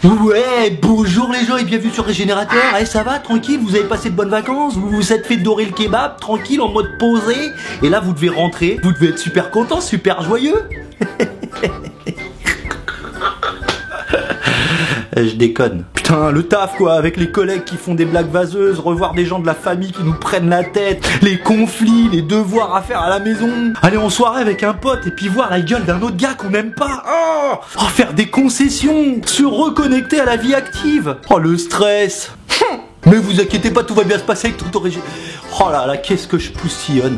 Ouais, bonjour les gens et bienvenue sur Régénérateur. Eh, ça va, tranquille, vous avez passé de bonnes vacances, vous vous êtes fait dorer le kebab, tranquille, en mode posé. Et là, vous devez rentrer, vous devez être super content, super joyeux. Je déconne. Putain, le taf quoi, avec les collègues qui font des blagues vaseuses, revoir des gens de la famille qui nous prennent la tête, les conflits, les devoirs à faire à la maison, aller en soirée avec un pote et puis voir la gueule d'un autre gars qu'on n'aime pas, faire des concessions, se reconnecter à la vie active. Oh le stress. Mais vous inquiétez pas, tout va bien se passer avec Tonton Régé. Oh là là, qu'est-ce que je poussillonne.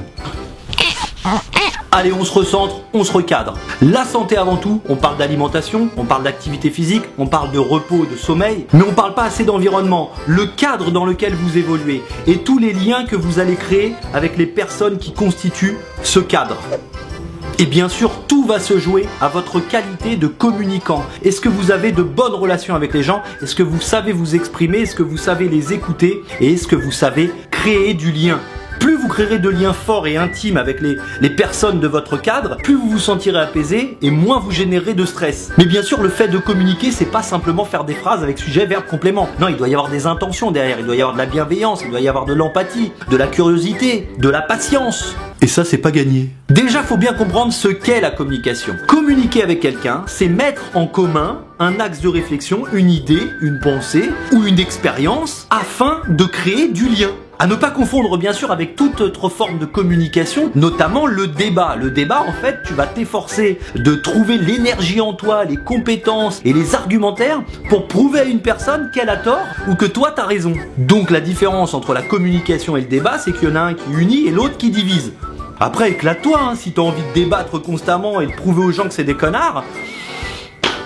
Allez, on se recentre, on se recadre. La santé avant tout, on parle d'alimentation, on parle d'activité physique, on parle de repos, de sommeil, mais on parle pas assez d'environnement, le cadre dans lequel vous évoluez et tous les liens que vous allez créer avec les personnes qui constituent ce cadre. Et bien sûr, tout va se jouer à votre qualité de communicant. Est-ce que vous avez de bonnes relations avec les gens? Est-ce que vous savez vous exprimer? Est-ce que vous savez les écouter? Et est-ce que vous savez créer du lien? Plus vous créerez de liens forts et intimes avec les personnes de votre cadre, plus vous vous sentirez apaisé et moins vous générez de stress. Mais bien sûr, le fait de communiquer, c'est pas simplement faire des phrases avec sujet, verbe, complément. Non, il doit y avoir des intentions derrière, il doit y avoir de la bienveillance, il doit y avoir de l'empathie, de la curiosité, de la patience. Et ça, c'est pas gagné. Déjà, faut bien comprendre ce qu'est la communication. Communiquer avec quelqu'un, c'est mettre en commun un axe de réflexion, une idée, une pensée ou une expérience afin de créer du lien. À ne pas confondre bien sûr avec toute autre forme de communication, notamment le débat. Le débat, en fait, tu vas t'efforcer de trouver l'énergie en toi, les compétences et les argumentaires pour prouver à une personne qu'elle a tort ou que toi t'as raison. Donc la différence entre la communication et le débat, c'est qu'il y en a un qui unit et l'autre qui divise. Après, éclate-toi, si t'as envie de débattre constamment et de prouver aux gens que c'est des connards.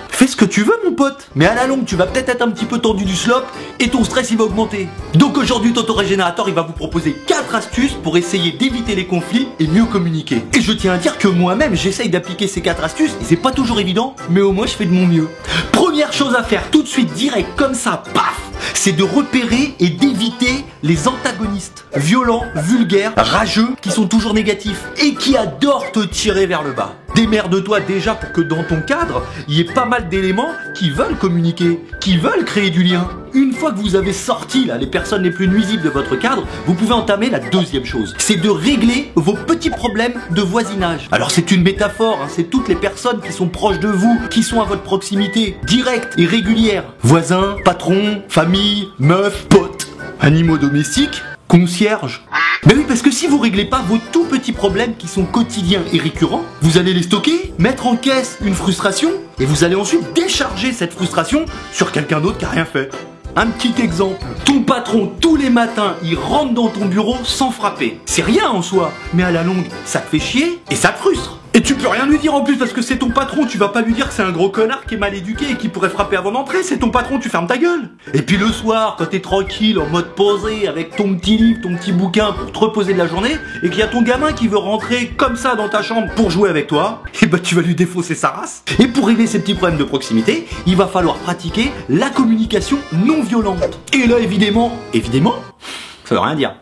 Fais ce que tu veux mon pote, mais à la longue tu vas peut-être être un petit peu tendu du slop et ton stress il va augmenter. Donc aujourd'hui Tonton Régénérateur il va vous proposer 4 astuces pour essayer d'éviter les conflits et mieux communiquer. Et je tiens à dire que moi-même j'essaye d'appliquer ces 4 astuces et c'est pas toujours évident, mais au moins je fais de mon mieux. Première chose à faire tout de suite direct comme ça, paf, c'est de repérer et d'éviter les antagonistes violents, vulgaires, rageux, qui sont toujours négatifs et qui adorent te tirer vers le bas. Démerde-toi déjà pour que dans ton cadre, il y ait pas mal d'éléments qui veulent communiquer, qui veulent créer du lien. Une fois que vous avez sorti là les personnes les plus nuisibles de votre cadre, vous pouvez entamer la deuxième chose. C'est de régler vos petits problèmes de voisinage. Alors c'est une métaphore, c'est toutes les personnes qui sont proches de vous, qui sont à votre proximité, directe et régulière. Voisins, patrons, famille, meufs, potes, animaux domestiques, concierges. Mais oui, parce que si vous réglez pas vos tout petits problèmes qui sont quotidiens et récurrents, vous allez les stocker, mettre en caisse une frustration, et vous allez ensuite décharger cette frustration sur quelqu'un d'autre qui a rien fait. Un petit exemple, ton patron tous les matins, il rentre dans ton bureau sans frapper. C'est rien en soi, mais à la longue, ça te fait chier et ça te frustre. Et tu peux rien lui dire en plus parce que c'est ton patron, tu vas pas lui dire que c'est un gros connard qui est mal éduqué et qui pourrait frapper avant d'entrer, c'est ton patron, tu fermes ta gueule. Et puis le soir, quand t'es tranquille, en mode posé, avec ton petit livre, ton petit bouquin pour te reposer de la journée, et qu'il y a ton gamin qui veut rentrer comme ça dans ta chambre pour jouer avec toi, et bah tu vas lui défausser sa race. Et pour régler ces petits problèmes de proximité, il va falloir pratiquer la communication non violente. Et là évidemment, ça veut rien dire.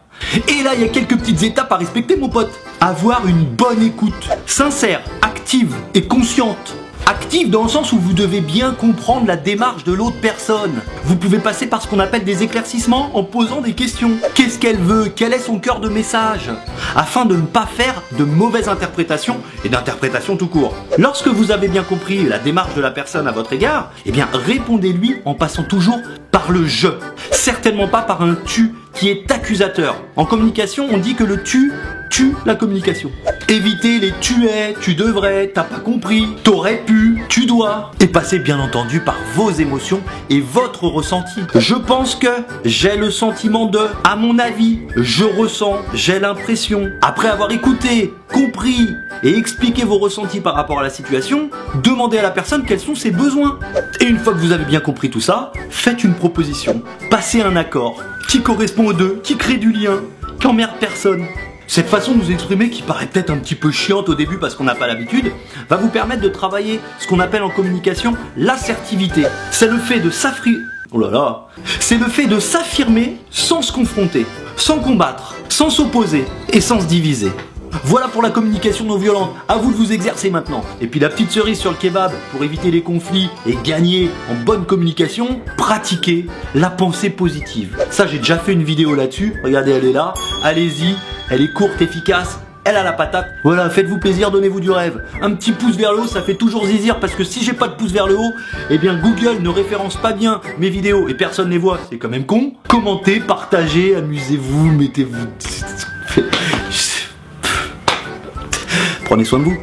Et là, il y a quelques petites étapes à respecter, mon pote. Avoir une bonne écoute, sincère, active et consciente. Active dans le sens où vous devez bien comprendre la démarche de l'autre personne. Vous pouvez passer par ce qu'on appelle des éclaircissements en posant des questions. Qu'est-ce qu'elle veut? Quel est son cœur de message? Afin de ne pas faire de mauvaises interprétations et d'interprétations tout court. Lorsque vous avez bien compris la démarche de la personne à votre égard, eh bien répondez-lui en passant toujours par le je. Certainement pas par un tu qui est accusateur. En communication, on dit que le tu tue la communication. Évitez les tu es, tu devrais, t'as pas compris, t'aurais pu, tu dois. Et passez bien entendu par vos émotions et votre ressenti. Je pense que, j'ai le sentiment de, à mon avis, je ressens, j'ai l'impression. Après avoir écouté, compris et expliqué vos ressentis par rapport à la situation, demandez à la personne quels sont ses besoins. Et une fois que vous avez bien compris tout ça, faites une proposition, passez un accord qui correspond aux deux, qui crée du lien, qui emmerde personne. Cette façon de nous exprimer, qui paraît peut-être un petit peu chiante au début parce qu'on n'a pas l'habitude, va vous permettre de travailler ce qu'on appelle en communication l'assertivité. C'est le fait de C'est le fait de s'affirmer sans se confronter, sans combattre, sans s'opposer et sans se diviser. Voilà pour la communication non violente. À vous de vous exercer maintenant. Et puis la petite cerise sur le kebab, pour éviter les conflits et gagner en bonne communication, pratiquez la pensée positive. Ça, j'ai déjà fait une vidéo là-dessus. Regardez, elle est là. Allez-y. Elle est courte, efficace. Elle a la patate. Voilà, faites-vous plaisir, donnez-vous du rêve. Un petit pouce vers le haut, ça fait toujours zizir parce que si j'ai pas de pouce vers le haut, eh bien Google ne référence pas bien mes vidéos et personne les voit. C'est quand même con. Commentez, partagez, amusez-vous, mettez-vous. Prenez soin de vous.